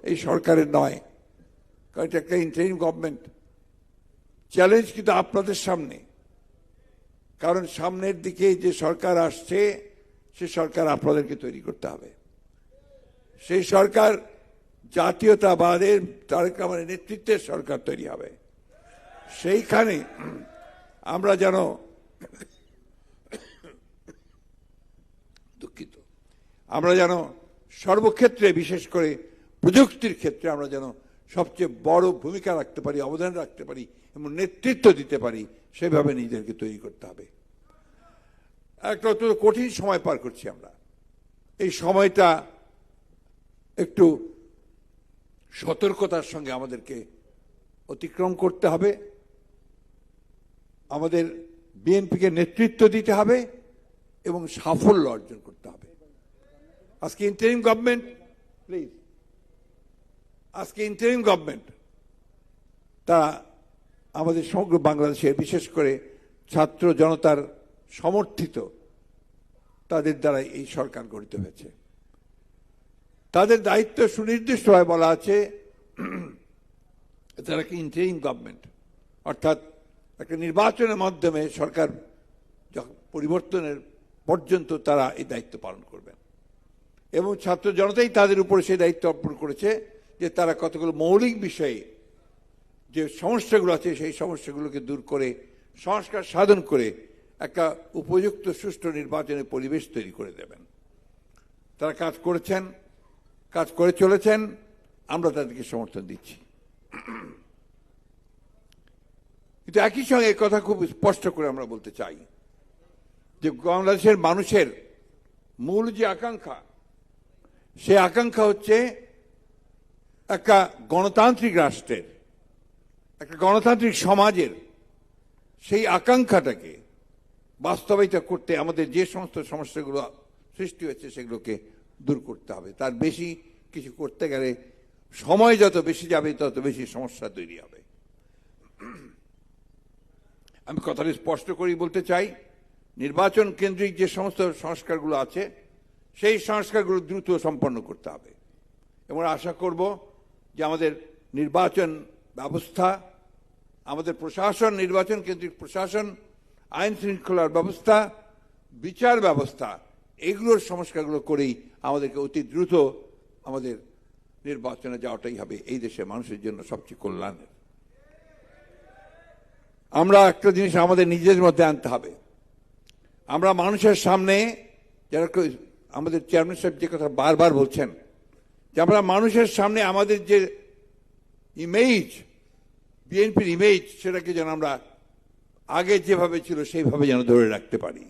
এই সরকারের নয়, কারণ এটা একটা ইন্টারিম গভর্নমেন্ট। চ্যালেঞ্জ কিন্তু আপনাদের সামনে, কারণ সামনের দিকে যে সরকার আসছে সে সরকার আপনাদেরকে তৈরি করতে হবে। সেই সরকার জাতীয়তাবাদের তারেক রহমানের নেতৃত্বের সরকার তৈরি হবে। সেইখানে আমরা যেন দুঃখিত, আমরা যেন সর্বক্ষেত্রে, বিশেষ করে প্রযুক্তির ক্ষেত্রে আমরা যেন সবচেয়ে বড় ভূমিকা রাখতে পারি, অবদান রাখতে পারি এবং নেতৃত্ব দিতে পারি, সেভাবে নিজেদেরকে তৈরি করতে হবে। একটা অত্যন্ত কঠিন সময় পার করছি আমরা। এই সময়টা একটু সতর্কতার সঙ্গে আমাদেরকে অতিক্রম করতে হবে। আমাদের বিএনপিকে নেতৃত্ব দিতে হবে এবং সাফল্য অর্জন করতে হবে। আজকে ইন্টারিম গভর্নমেন্ট, প্লিজ, আজকে ইন্টারিম গভর্নমেন্ট তা আমাদের সমগ্র বাংলাদেশের, বিশেষ করে ছাত্র জনতার সমর্থিত, তাদের দ্বারা এই সরকার গঠিত হয়েছে। তাদের দায়িত্ব সুনির্দিষ্টভাবে বলা আছে, তারা কি ইন্টারিম গভর্নমেন্ট, অর্থাৎ একটা নির্বাচনের মাধ্যমে সরকার পরিবর্তনের পর্যন্ত তারা এই দায়িত্ব পালন করবেন। এবং ছাত্র জনতাই তাদের উপরে সেই দায়িত্ব অর্পণ করেছে যে তারা কতগুলো মৌলিক বিষয়ে যে সমস্যাগুলো আছে সেই সমস্যাগুলোকে দূর করে সংস্কার সাধন করে একটা উপযুক্ত সুষ্ঠু নির্বাচনের পরিবেশ তৈরি করে দেবেন। তারা কাজ করেছেন, কাজ করে চলেছেন, আমরা তাদেরকে সমর্থন দিচ্ছি। কিন্তু একই সঙ্গে কথা খুব স্পষ্ট করে আমরা বলতে চাই যে বাংলাদেশের মানুষের মূল যে আকাঙ্ক্ষা, সে আকাঙ্ক্ষা হচ্ছে একটা গণতান্ত্রিক রাষ্ট্রের, একটা গণতান্ত্রিক সমাজের। সেই আকাঙ্ক্ষাটাকে বাস্তবায়িত করতে আমাদের যে সমস্ত সমস্যাগুলো সৃষ্টি হয়েছে সেগুলোকে দূর করতে হবে। তার বেশি কিছু করতে গেলে সময় যত বেশি যাবে তত বেশি সমস্যা তৈরি হবে। আমি কথাটা স্পষ্ট করেই বলতে চাই, নির্বাচন কেন্দ্রিক যে সমস্ত সংস্কারগুলো আছে সেই সংস্কারগুলো দ্রুত সম্পন্ন করতে হবে এবং আশা করব যে আমাদের নির্বাচন ব্যবস্থা, আমাদের প্রশাসন, নির্বাচন কেন্দ্রিক প্রশাসন, আইন শৃঙ্খলার ব্যবস্থা, বিচার ব্যবস্থা, এগুলোর সংস্কারগুলো করেই আমাদেরকে অতি দ্রুত আমাদের নির্বাচনে যাওয়াটাই হবে এই দেশের মানুষের জন্য সবচেয়ে কল্যাণের। আমরা একটা জিনিস আমাদের নিজেদের মধ্যে আনতে হবে। আমরা মানুষের সামনে, যারা আমাদের চেয়ারম্যান সাহেব যে কথা বারবার বলছেন, যে আমরা মানুষের সামনে আমাদের যে ইমেজ, বিএনপির ইমেজ, সেটাকে যেন আমরা আগে যেভাবে ছিল সেইভাবে যেন ধরে রাখতে পারি।